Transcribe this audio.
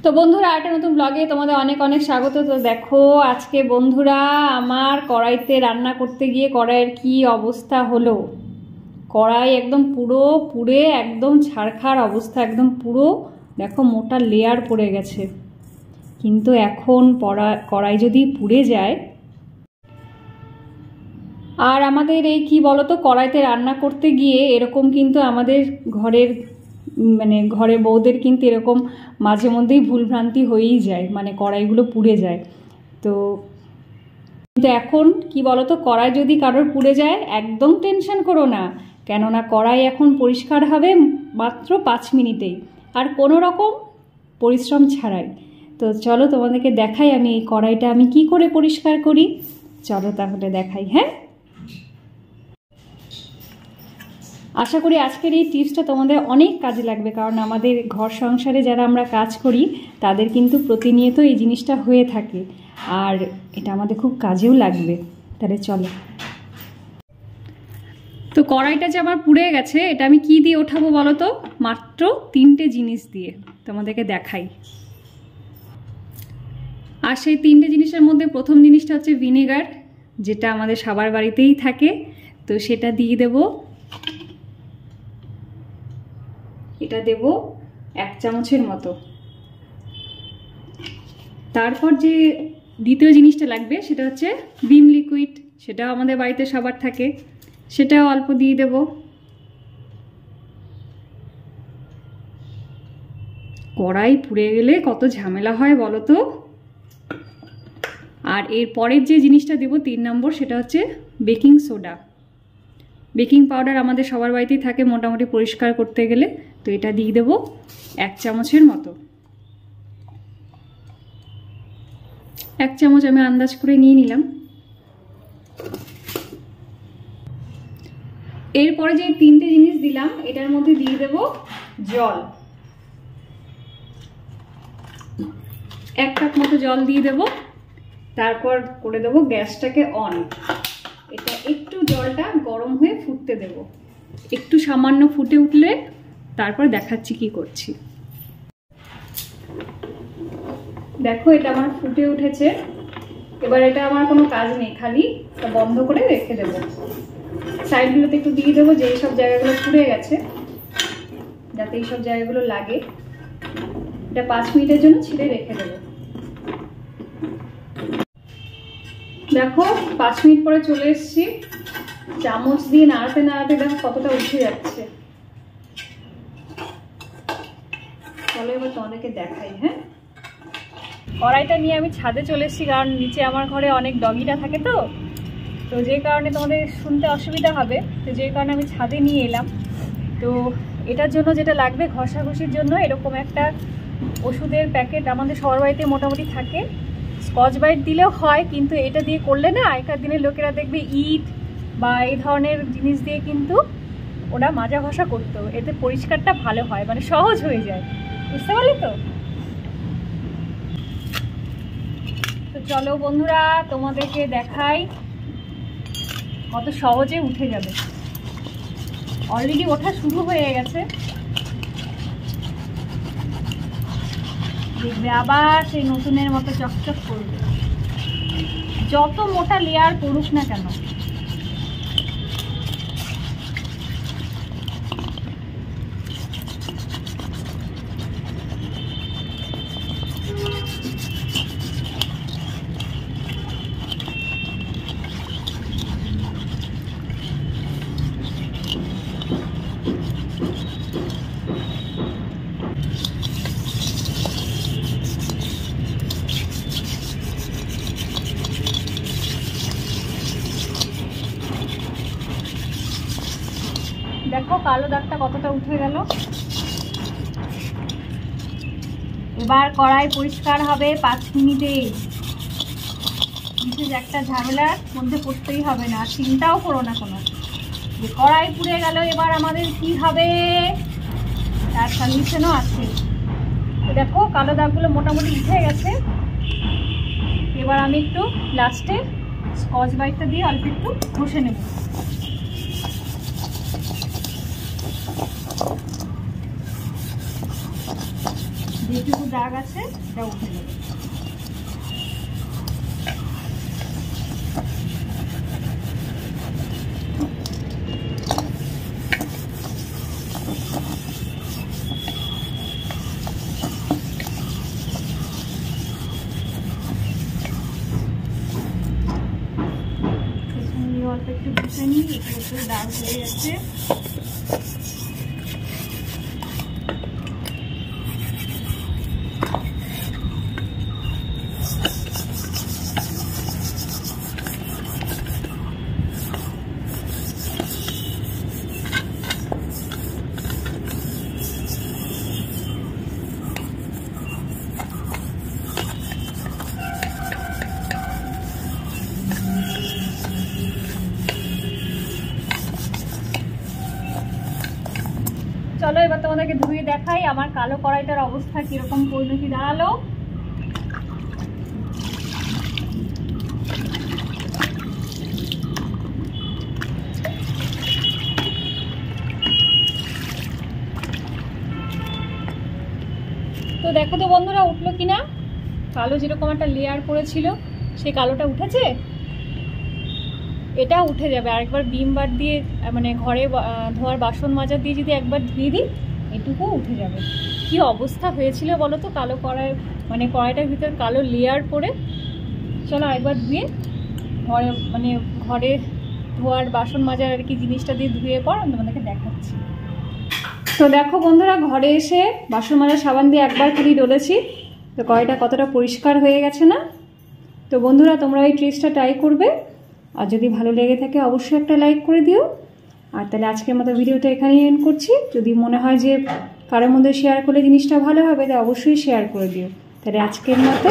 তো বন্ধুরা একটা নতুন ব্লগে তোমাদের অনেক অনেক স্বাগত। তো দেখো আজকে বন্ধুরা আমার কড়াইতে রান্না করতে গিয়ে কড়াইয়ের কি অবস্থা হলো। কড়াই একদম পুরো পুড়ে একদম ছারখার অবস্থা, একদম পুরো দেখো মোটা লেয়ার পড়ে গেছে। কিন্তু এখন কড়াই যদি পুড়ে যায়, আর আমাদের এই কি বলতো কড়াইতে রান্না করতে গিয়ে এরকম কিন্তু আমাদের ঘরে বউদের কিন্তু এরকম মাঝে মধ্যেই ভুলভ্রান্তি হয়েই যায়, মানে কড়াইগুলো পুড়ে যায়। তো কিন্তু এখন কি বলতো কড়াই যদি কারোর পুড়ে যায় একদম টেনশন করো না, কেননা কড়াই এখন পরিষ্কার হবে মাত্র 5 মিনিটেই, আর কোনো রকম পরিশ্রম ছাড়াই। তো চলো তোমাদেরকে দেখাই আমি এই কড়াইটা আমি কি করে পরিষ্কার করি। চলো তাহলে দেখাই। হ্যাঁ, আশা করি আজকের এই টিপসটা তোমাদের অনেক কাজে লাগবে, কারণ আমাদের ঘর সংসারে যারা আমরা কাজ করি তাদের কিন্তু প্রতিনিয়ত এই জিনিসটা হয়ে থাকে, আর এটা আমাদের খুব কাজেও লাগবে। তাহলে চলো। তো কড়াইটা যে আমার পুড়ে গেছে, এটা আমি কি দিয়ে ওঠাবো বলো তো? মাত্র 3টে জিনিস দিয়ে তোমাদেরকে দেখাই। আর সেই 3টে জিনিসের মধ্যে প্রথম জিনিসটা হচ্ছে ভিনেগার, যেটা আমাদের সবার বাড়িতেই থাকে। তো সেটা দিয়ে দেবো, এটা দেব 1 চামচের মতো। তারপর যে দ্বিতীয় জিনিসটা লাগবে সেটা হচ্ছে ভিম লিকুইড, সেটাও আমাদের বাড়িতে সবার থাকে, সেটাও অল্প দিয়ে দেব। কড়াই পুড়ে গেলে কত ঝামেলা হয় বলো তো। আর এর পরের যে জিনিসটা দেব 3 নম্বর, সেটা হচ্ছে বেকিং সোডা। বেকিং পাউডার আমাদের সবার বাড়িতেই থাকে মোটামুটি পরিষ্কার করতে গেলে। তো এটা দিয়ে দেবো 1 চামচের মতো। 1 চামচ আমি আন্দাজ করে নিয়ে নিলাম। এরপরে যে 3টে জিনিস দিলাম এটার মধ্যে দিয়ে দেব জল। 1 কাপ মতো জল দিয়ে দেব। তারপর করে দেব গ্যাসটাকে অন। এটা একটু জলটা গরম হয়ে ফুটতে দেব। একটু সামান্য ফুটে উঠলে তারপর দেখাচ্ছি কি করছি। দেখো এটা আমার ফুটে উঠেছে। এবার এটা আমার কোনো কাজ নেই, খালি বন্ধ করে রেখে দেব। সাইডগুলোতে একটু দিয়ে দেবো যে এইসব জায়গাগুলো পুড়ে গেছে, যাতে এইসব জায়গাগুলো লাগে। এটা 5 মিনিটের জন্য ছেড়ে রেখে দেবো। দেখো 5 মিনিট পরে চলে এসেছি। চামচ দিয়ে নাড়াতে নাড়াতে দেখো কতটা উঠে যাচ্ছে। চলো এবার তোমাদেরকে দেখাই। হ্যাঁ, কড়াইটা নিয়ে আমি ছাদে চলে এসেছি, কারণ নিচে আমার ঘরে অনেক ডগিটা থাকে। তো যে কারণে তোমাদের শুনতে অসুবিধা হবে, তো যে কারণে আমি ছাদে নিয়ে এলাম। তো এটার জন্য যেটা লাগবে ঘষাঘষির জন্য এরকম একটা ওষুধের প্যাকেট আমাদের সবার বাড়িতে মোটামুটি থাকে। স্কচ ব্রাইট দিলেও হয়, কিন্তু এটা দিয়ে করলে না আগেকার দিনের লোকেরা দেখবে ইট বা এই ধরনের জিনিস দিয়ে কিন্তু ওরা মাজা ঘষা করতো, এতে পরিষ্কারটা ভালো হয়, মানে সহজ হয়ে যায়। বুঝতে পারলে তো? তো চলো বন্ধুরা তোমাদেরকে দেখাই কত সহজে উঠে যাবে। অলরেডি ওঠা শুরু হয়ে গেছে, দেখবে আবার সেই নতুনের মতো চকচক করবে, যত মোটা লেয়ার পড়ুক না কেন। দেখো কালো দাগটা কতটা উঠে গেল। এবার কড়াই পরিষ্কার হবে 5 মিনিটে। বিশেষ একটা ঝামেলার মধ্যে পড়তেই হবে না, চিন্তাও করো না কোনো, যে কড়াই পুড়ে গেল এবার আমাদের কি হবে, তার সলিউশনও আছে। তো দেখো কালো দাগগুলো মোটামুটি উঠে গেছে। এবার আমি একটু লাস্টে স্কচ ব্রাইটটা দিয়ে অল্প একটু ঘষে নেব। যেটুকু দাগ আছে সেটা উঠে যাবে। অল্প একটু ঘষে নিই, একটু দাগ হয়ে গেছে। চলো এবার তোমাদেরকে ধুয়ে দেখাই আমার কালো কড়াইটার অবস্থা কিরকম পরিণতি দাঁড়ালো। তো দেখো তো বন্ধুরা উঠলো কিনা, কালো যেরকম একটা লেয়ার পড়েছিল সেই কালোটা উঠেছে। এটা উঠে যাবে, আরেকবার বিম বার দিয়ে মানে ঘরে ধোয়ার বাসন মাজা দিয়ে যদি একবার ধুয়ে দিই এটুকু উঠে যাবে। কি অবস্থা হয়েছিল বলো তো, কালো কড়াই মানে কড়াইটার ভিতর কালো লেয়ার পড়ে। চলো একবার ধুয়ে ঘরে ধোয়ার বাসন মাজার আর কি জিনিসটা দিয়ে ধুয়ে পর আমি তোমাদেরকে দেখাচ্ছি। তো দেখো বন্ধুরা, ঘরে এসে বাসন মাজার সাবান দিয়ে একবার খালি ডলেছি, তো কড়াইটা কতটা পরিষ্কার হয়ে গেছে না। তো বন্ধুরা তোমরা এই ট্রিক্সটা ট্রাই করবে, আর যদি ভালো লেগে থাকে অবশ্যই একটা লাইক করে দিও। আর তাহলে আজকের মতো ভিডিওটা এখানেই এন্ড করছি। যদি মনে হয় যে কারোর মধ্যে শেয়ার করলে জিনিসটা ভালো হবে, তাহলে অবশ্যই শেয়ার করে দিও। তাহলে আজকের মতো